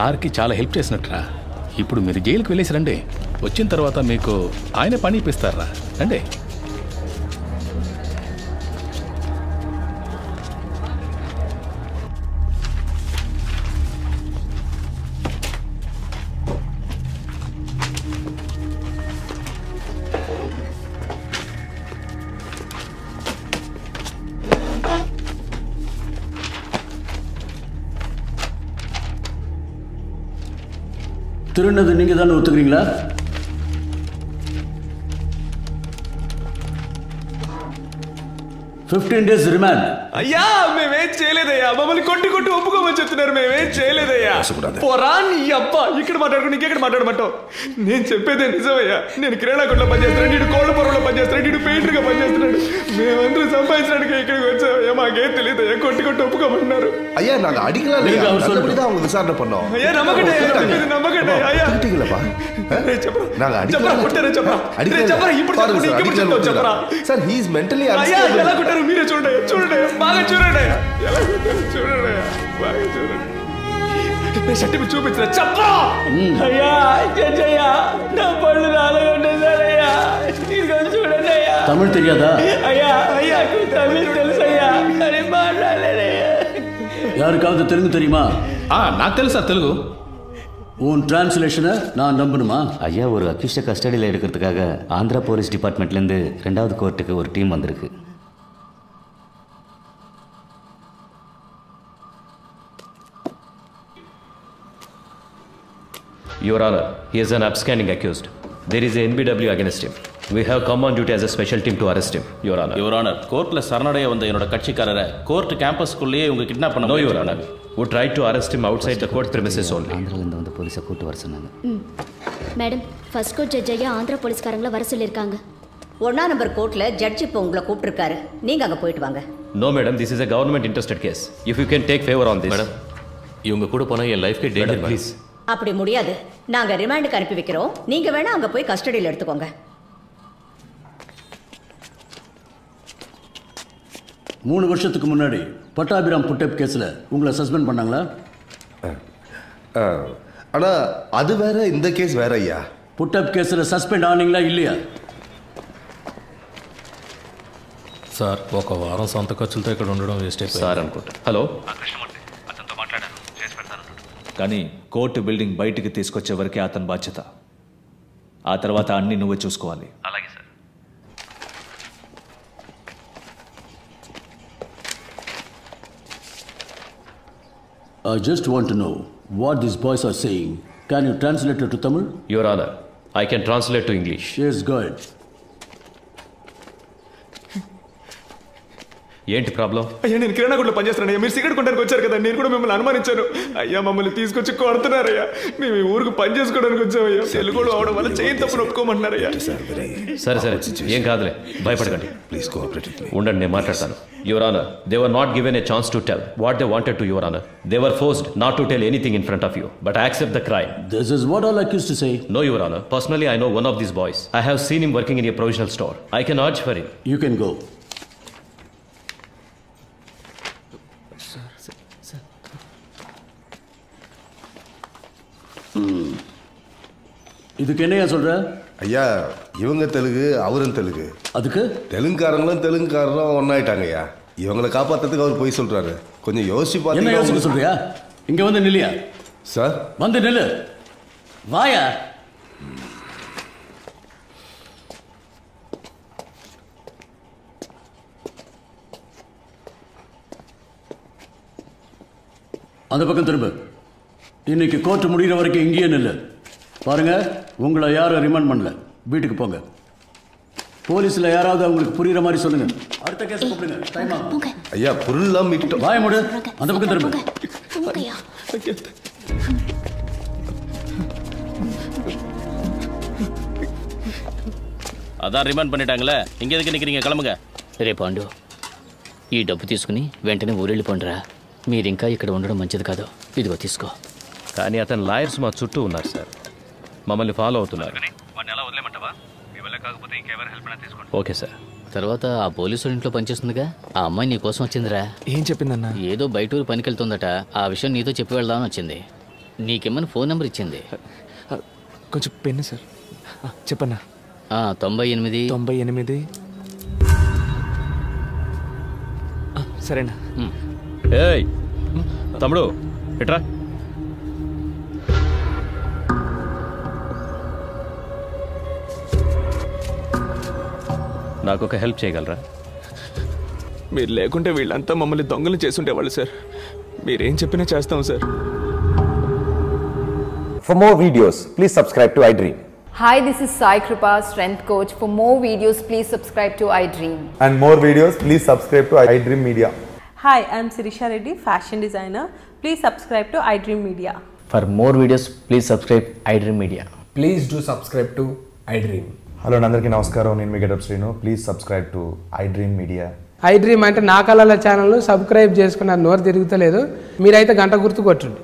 సార్కి చాలా హెల్ప్ చేసినట్రా. ఇప్పుడు మీరు జైలుకి వెళ్ళేసి రండి. వచ్చిన తర్వాత మీకు ఆయన పని ఇప్పిస్తారా. రండి. திருநது நீங்க தானே ஒத்துக்கிறீங்களா? $15 days రిమాండ్. అయ్యా మేమేం చేయలేదయ్యా. మమ్మల్ని కొట్టి ఒప్పుకోమని చెప్తున్నారు. మేమేం చేయలేదయ్యా. పోరా నీ అబ్బా. ఇక్కడ మాట్లాడుకుని ఇంకెక్కడ మాట్లాడమంటావు? నేను చెప్పేదే నిజమయ్యా. నేను కిరాణా కొట్లో పనిచేస్తున్నాడు, నీడు కోళ్ళ పొరలో పనిచేస్తున్నాడు, నీడు పెయింటర్ గా పనిచేస్తున్నాడు. మేమందరూ సంపాదించడానికి ఇక్కడికి వచ్చామయ్యా. మాకేం తెలియదయ్యా. కొట్టి ఒప్పుకోమన్నారు. ஐயா நாங்க அடிக்கலாம் அவங்க விசாரணை பண்ணோம். ஐயா நம்பகட்டே நம்பகட்டே ஐயா அடிக்கலப்பா. நாங்க அடிக்கலாம் కొట్టారే చెప్పరా. చెప్పరా ఇప్పుడు చెప్పరా. సార్ హి ఇస్ మెంటల్లీ అయ్యా ఎలా కొట్టారు మీరే చూడండి. చూడండి బాగా చూడండి. ఎలా కొట్టారు చూడండి. బాగా చూడండి. నేను సర్టిఫికేట్ చూపించరా. చెప్పరా. అయ్యా జడ్జయ్యా నా పళ్ళు రాలగొట్టేశారయ్యా. ఇదిగో చూడండి అయ్యా. తమిళ్ తెలియదా? అయ్యా అయ్యాకు తమిళ్ తెలుసయ్యా కానీ మాట్లాడలేదయ్యా. யாருக்காவது தெலுங்கு தெரியுமா? నాకు తెలుసా తెలుగు. உன் டிரான்ஸ்லேஷனை நான் நம்பணுமா? ஐயா ஒரு அக்யூஸ்டை கஸ்டடியில் எடுக்கிறதுக்காக ஆந்திரா போலீஸ் டிபார்ட்மெண்ட்லேருந்து 2வது கோர்ட்டுக்கு ஒரு டீம் வந்திருக்கு. Your Honor, he is an upstanding accused. There is a NBW against him. We have come on duty as a special team to arrest him, Your Honor. Your Honor, கோர்ட்ல சரணடைய வந்த என்னோட கட்சிக்காரரை court கேம்பஸ்க்குள்ளேயே இவங்க kidnap பண்ண. No, Your Honor. We tried to arrest him outside the court premises only. ஆந்திராலேருந்து வந்து போலீஸை கூட்டு வர சொன்னாங்க. மேடம், ஃபர்ஸ்ட் கோர்ட் ஜட்ஜ் ஐயா ஆந்திரா போலீஸ்காரங்கள வர சொல்லியிருக்காங்க. 1ஆம் நம்பர் கோர்ட்ல ஜட்ஜ் இப்போ உங்களை கூப்பிட்டுருக்காரு. நீங்க அங்க போயிட்டு வாங்க. No, madam. This is a government interested case. If you can take favor on this. Madam, இவங்க கூட போனா என் லைஃப்க்கு டேஞ்சர். Please. அப்படி முடியாது. நாங்க ரிமாண்டுக்கு அனுப்பி வைக்கிறோம். நீங்க வேணா அங்க போய் கஸ்டடியில் எடுத்துக்கோங்க. 3 வருஷத்துக்கு முன்னாடி பட்டாபிராம் புட்டப் கேஸில் உங்களை சஸ்பெண்ட் பண்ணாங்களா? ஆனால் அது வேற, இந்த கேஸ் வேற ஐயா. புட்டப் கேஸில் సస్పెండ్ ఆనీங்களா இல்லையா? సార్ ఒక వారం సొంత ఖర్చులతో ఇక్కడ ఉండడం వేస్ట్ అయిపోయింది సార్ అనుకుంటా. హలో, అతనితో మాట్లాడాను, చేసి పెడతాను. కానీ కోర్టు బిల్డింగ్ బయటికి తీసుకొచ్చే వరకే అతని బాధ్యత. ఆ తర్వాత అన్ని నువ్వే చూసుకోవాలి. అలాగే sir. I just want to know what these boys are saying. Can you translate it to Tamil? Your Honor, I can translate to English. Yes, go ahead. ఏంటి ప్రాబ్లం? అయ్యా నేను కిరాణా కొట్లో పనిచేస్తున్నాను. మీరు సిగరెట్ కొట్టడానికి వచ్చారు కదా, నేను కూడా మిమ్మల్ని అనుమానించాను. అయ్యా మమ్మల్ని తీసుకొచ్చి కొడుతున్నారయ్యా. మేము ఈ ఊరికి పని చేసుకోవడానికి వచ్చామయ్యా. తెలుగులో అవడం వల్ల చేయి తప్పును ఒప్పుకోమంటున్నారయ్యా. సరే సరే, ఏం కాదులే, భయపడకండి. Please cooperate with me. ఉండండి, నేను మాట్లాడతాను. Your Honor, they were not given a chance to tell what they wanted to, Your Honor. They were forced not to tell anything in front of you, but accept the crime. This is what all accused to say. No, Your Honor. Personally, I know one of these boys. I have seen him working in a provisional store. I can urge for him. You can go. இதுக்கு என்னையா சொல்ற? ஐயா இவங்க தெலுங்கு, அவரும் தெலுங்கு. அதுக்கு தெலுங்குக்காரங்களும் தெலுங்குக்காரரும் ஒன்னாயிட்டாங்க ஐயா. இவங்களை காப்பாத்துறதுக்கு அவர் போய் சொல்றாரு. கொஞ்சம் யோசிச்சு பார்த்து. என்ன யோசிக்க சொல்றியா? இங்க வந்து நில்லியா சார். வந்து நில்லு. வாயா. அந்த பக்கம் திரும்ப. இன்னைக்கு கோர்ட் முடிகிற வரைக்கும் இங்கேயே நில்லு. பாருங்க, உங்களை யாரும் ரிமாண்ட் பண்ணல. வீட்டுக்கு போங்க. போலீஸ்ல யாராவது அவங்களுக்கு புரியுற மாதிரி சொல்லுங்க. அடுத்த கேஸ் கூப்பிடுங்க. டைம் ஆகும். ஐயா பொருள்லாம் மீட்டோம். வாய மூடு. அந்த பக்கம் திரும்ப. అదా రిమాండ్ பண்ணிட்டாங்களே, ఇంక ఎదుకు నిక్కறீங்க? கிளம்புங்க. రే పాండు, ఈ డబ్బు తీసుకుని వెంటనే ఊరెళ్ళిపోండిరా. మీరు ఇంకా ఇక్కడ ఉండడం మంచిది కాదు. ఇదిగో తీసుకో. కానీ అతని లాయర్స్ మా చుట్టూ ఉన్నారు సార్. మమ్మల్ని ఫాలో అవుతున్నారు. Okay sir. తర్వాత ఆ పోలీసు ఇంట్లో పనిచేస్తుందిగా, ఆ అమ్మాయి నీ కోసం వచ్చిందిరా. ఏం చెప్పిందన్నా? ఏదో బయటూరు పనికి వెళ్తుందట. ఆ విషయం నీతో చెప్పి వెళ్దామని వచ్చింది. నీకేమన్నా ఫోన్ నెంబర్ ఇచ్చింది? కొంచెం పెన్ను సార్. చెప్పన్నా. 98 98. సరేనా? ఏయ్ తమ్ముడు ఎట్రా. నాకు ఒక హెల్ప్ చేయగలరా? మీరు లేకుంటే వీళ్ళంతా మమ్మల్ని దొంగలు చేసుండేవాళ్ళు సార్. మీరేం చెప్పినా చేస్తాం sir. For more videos, please subscribe to iDream. Hi, this is Sai Kripa, Strength Coach. For more videos, please subscribe to iDream. And more videos, please subscribe to iDream Media. Hi, I'm Sirisha Reddy, fashion designer. Please subscribe to iDream Media. For more videos, please subscribe iDream Media. Please do subscribe to iDream. Hello, అందరికీ నమస్కారం. నేను మీ Getup Srinu. Please subscribe to iDream Media. iDream అంటే నా కళల channel subscribe చేసుకున్న నోరు తిరుగుతలేదు. మీరైతే గంట గుర్తు కొట్టండి.